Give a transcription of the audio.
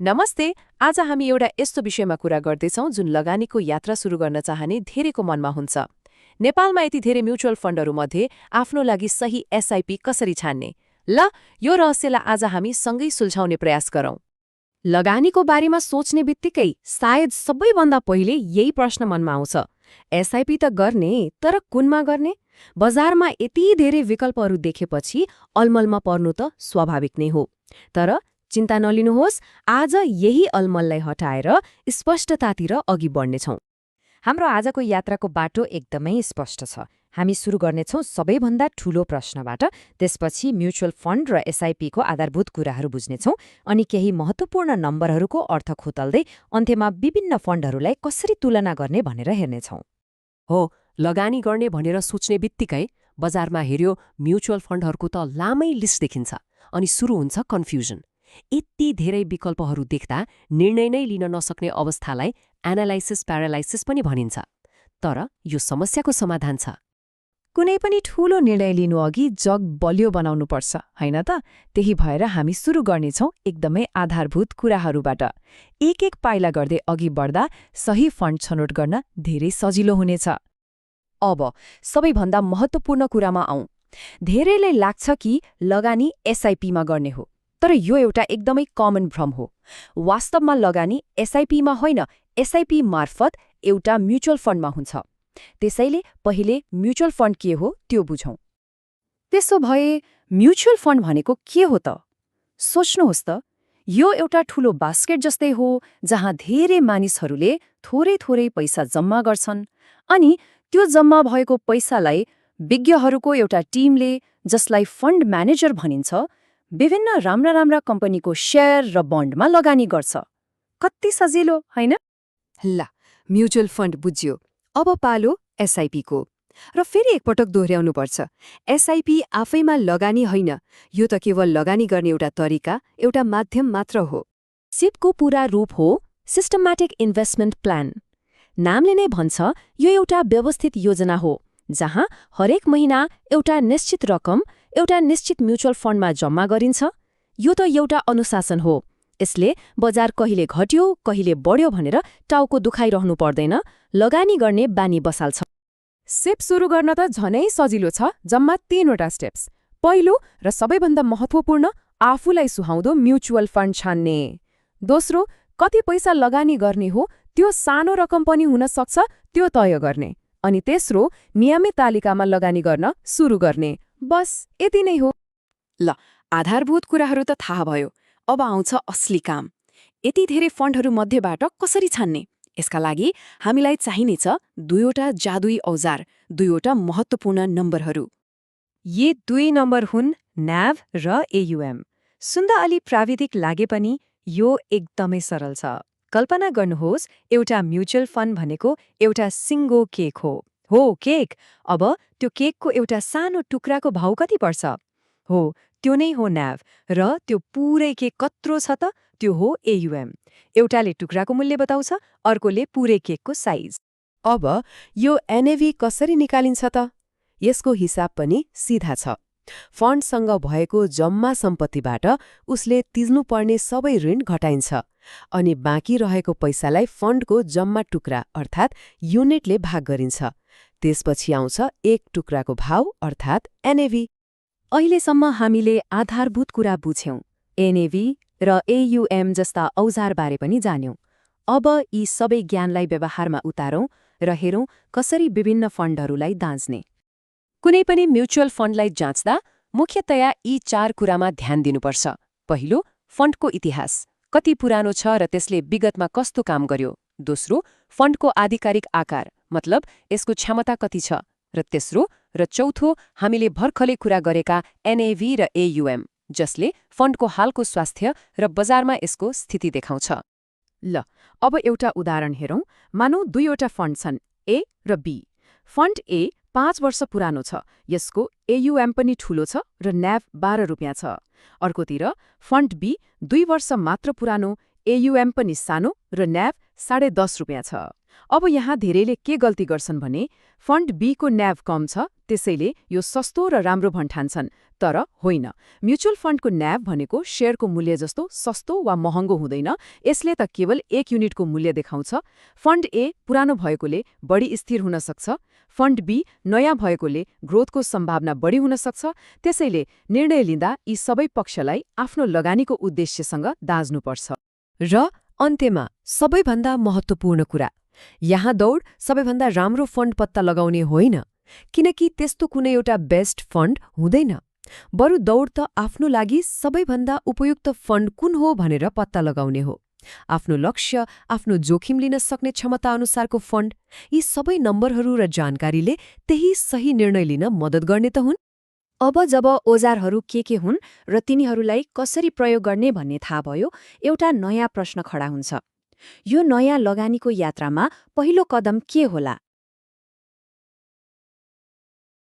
नमस्ते। आज हामी एउटा यस्तो विषयमा कुरा गर्दैछौँ जुन लगानीको यात्रा सुरु गर्न चाहने धेरैको मनमा हुन्छ। नेपालमा यति धेरै म्युचुअल फन्डहरूमध्ये आफ्नो लागि सही एसआइपी कसरी छान्ने? ल, यो रहस्यलाई आज हामी सँगै सुल्झाउने प्रयास गरौँ। लगानीको बारेमा सोच्ने बित्तिकै सायद सबैभन्दा पहिले यही प्रश्न मनमा आउँछ। एसआइपी त गर्ने, तर कुनमा गर्ने? बजारमा यति धेरै विकल्पहरू देखेपछि अलमलमा पर्नु त स्वाभाविक नै हो। तर चिन्ता नलिनुहोस्, आज यही अलमललाई हटाएर स्पष्टतातिर अघि बढ्नेछौँ। हाम्रो आजको यात्राको बाटो एकदमै स्पष्ट छ। हामी सुरु गर्नेछौँ सबैभन्दा ठूलो प्रश्नबाट, त्यसपछि म्युचुअल फन्ड र एसआइपीको आधारभूत कुराहरू बुझ्नेछौँ, अनि केही महत्त्वपूर्ण नम्बरहरूको अर्थ खोतल्दै अन्त्यमा विभिन्न फन्डहरूलाई कसरी तुलना गर्ने भनेर हेर्नेछौँ। हो, लगानी गर्ने भनेर सोच्ने बित्तिकै बजारमा हेर्यो म्युचुअल फन्डहरूको त लामै लिस्ट देखिन्छ, अनि सुरु हुन्छ कन्फ्युजन। यति धेरै विकल्पहरू देख्दा निर्णय नै लिन नसक्ने अवस्थालाई एनालाइसिस प्यारालाइसिस पनि भनिन्छ। तर यो समस्याको समाधान छ। कुनै पनि ठूलो निर्णय लिनु अघि जग बलियो बनाउनुपर्छ, होइन त? त्यही भएर हामी सुरु गर्नेछौँ एकदमै आधारभूत कुराहरूबाट। एक एक पाइला गर्दै अघि बढ्दा सही फन्ड छनौट गर्न धेरै सजिलो हुनेछ। अब सबैभन्दा महत्त्वपूर्ण कुरामा आउँ। धेरैलाई लाग्छ कि लगानी एसआइपीमा गर्ने हो, तर यो एउटा एकदमै कमन भ्रम हो। वास्तवमा लगानी एसआइपीमा होइन, एसआइपी मार्फत एउटा म्युचुअल फन्डमा हुन्छ। त्यसैले पहिले म्युचुअल फन्ड के हो त्यो बुझौँ। त्यसो भए म्युचुअल फन्ड भनेको के हो त? सोच्नुहोस् त, यो एउटा ठूलो बास्केट जस्तै हो जहाँ धेरै मानिसहरूले थोरै थोरै पैसा जम्मा गर्छन्, अनि त्यो जम्मा भएको पैसालाई विज्ञहरूको एउटा टिमले, जसलाई फन्ड म्यानेजर भनिन्छ, विभिन्न राम्रा कम्पनीको शेयर र बन्डमा लगानी गर्छ। कति सजिलो, होइन? ल, म्युचुअल फन्ड बुझ्यो। अब पालो एसआइपीको। र फेरि एकपटक दोहोऱ्याउनुपर्छ, एसआइपी आफैमा लगानी होइन, यो त केवल लगानी गर्ने एउटा तरिका, एउटा माध्यम मात्र हो। सिपको पूरा रूप हो सिस्टम्याटिक इन्भेस्टमेन्ट प्लान। नामले नै भन्छ, यो एउटा व्यवस्थित योजना हो जहाँ हरेक महिना एउटा निश्चित रकम एउटा निश्चित म्युचुअल फन्डमा जम्मा गरिन्छ। यो त एउटा अनुशासन हो। यसले बजार कहिले घट्यो कहिले बढ्यो भनेर टाउको दुखाइरहनु पर्दैन, लगानी गर्ने बानी बसाल्छ। सिप सुरु गर्न त झनै सजिलो छ। जम्मा 3वटा स्टेप्स। पहिलो र सबैभन्दा महत्त्वपूर्ण, आफूलाई सुहाउँदो म्युचुअल फन्ड छान्ने। दोस्रो, कति पैसा लगानी गर्ने हो, त्यो सानो रकम पनि हुन सक्छ, त्यो तय गर्ने। अनि तेस्रो, नियमित तालिकामा लगानी गर्न सुरु गर्ने। बस यति नै हो। ल, आधारभूत कुराहरू त थाहा भयो। अब आउँछ असली काम। यति धेरै फन्डहरू मध्येबाट कसरी छान्ने? यसका लागि हामीलाई चाहिनेछ 2वटा जादुई औजार, 2वटा महत्त्वपूर्ण नम्बरहरू। यी 2 नम्बर हुन् न्याभ र एयुएम। सुन्दा अलि प्राविधिक लागे पनि यो एकदमै सरल छ। कल्पना गर्नुहोस्, एउटा म्युचुअल फन्ड भनेको एउटा सिङ्गो केक हो। केक। अब त्यो केकको एउटा सानो टुक्राको भाउ कति पर्छ? त्यो नै हो न्याभ। र त्यो पुरै केक कत्रो छ त? त्यो हो एयुएम। एउटाले टुक्राको मूल्य बताउँछ, अर्कोले पुरै केकको साइज। अब यो एनएभी कसरी निकालिन्छ त? यसको हिसाब पनि सिधा छ। फन्डसँग भएको जम्मा सम्पत्तिबाट उसले तिर्नुपर्ने सबै ऋण घटाइन्छ, अनि बाँकी रहेको पैसालाई फन्डको जम्मा टुक्रा अर्थात् युनिटले भाग गरिन्छ। त्यसपछि आउँछ एक टुक्राको भाव अर्थात् एनएभी। अहिलेसम्म हामीले आधारभूत कुरा बुझ्यौँ, एनएभी र एयुएम जस्ता औजारबारे पनि जान्यौँ। अब यी सबै ज्ञानलाई व्यवहारमा उतारौँ र हेरौँ कसरी विभिन्न फन्डहरूलाई दाँच्ने। कुनै पनि म्युचुअल फन्डलाई जाँच्दा मुख्यतया यी 4 कुरामा ध्यान दिनुपर्छ। पहिलो, फन्डको इतिहास, कति पुरानो छ र त्यसले विगतमा कस्तो काम गर्यो। दोस्रो, फन्डको आधिकारिक आकार, मतलब यसको क्षमता कति छ। र तेस्रो र चौथो, हामीले भर्खरै कुरा गरेका एनएभी र एयुएम, जसले फन्डको हालको स्वास्थ्य र बजारमा यसको स्थिति देखाउँछ। ल, अब एउटा उदाहरण हेरौँ। मानौ 2वटा फन्ड छन्, ए र बी। फन्ड ए 5 वर्ष पुरानो छ, यसको एयुएम पनि ठूलो छ र न्याभ 12 रुपियाँ छ। अर्कोतिर फन्ड बी 2 वर्ष मात्र पुरानो, एयुएम पनि सानो र न्याभ 10.5 रुपियाँ छ। अब यहाँ धेरैले के गल्ती गर्छन् भने फन्ड बी को न्याभ कम छ, त्यसैले यो सस्तो र राम्रो भन्ठान्छन्, तर होइन। म्युचुअल फन्डको न्याभ भनेको शेयरको मूल्य जस्तो सस्तो वा महँगो हुँदैन। यसले त केवल 1 युनिटको मूल्य देखाउँछ। फन्ड ए पुरानो भएकोले बढी स्थिर हुन सक्छ। फन्ड बी नयाँ भएकोले ग्रोथको सम्भावना बढी हुन सक्छ। त्यसैले निर्णय लिँदा यी सबै पक्षलाई आफ्नो लगानीको उद्देश्यसँग दाँज्नुपर्छ। र अन्त्यमा सबैभन्दा महत्त्वपूर्ण कुरा, यहाँ दौड सबैभन्दा राम्रो फन्ड पत्ता लगाउने होइन, किनकि त्यस्तो कुनै एउटा बेस्ट फन्ड हुँदैन। बरु दौड त आफ्नो लागि सबैभन्दा उपयुक्त फन्ड कुन हो भनेर पत्ता लगाउने हो। आफ्नो लक्ष्य, आफ्नो जोखिम लिन सक्ने क्षमता अनुसारको फन्ड, यी सबै नम्बरहरू र जानकारीले त्यही सही निर्णय लिन मद्दत गर्ने त हुन्। अब जब औजारहरू के हुन् र तिनीहरूलाई कसरी प्रयोग गर्ने भन्ने थाहा भयो, एउटा नयाँ प्रश्न खडा हुन्छ। यो नयाँ लगानीको यात्रामा पहिलो कदम के होला?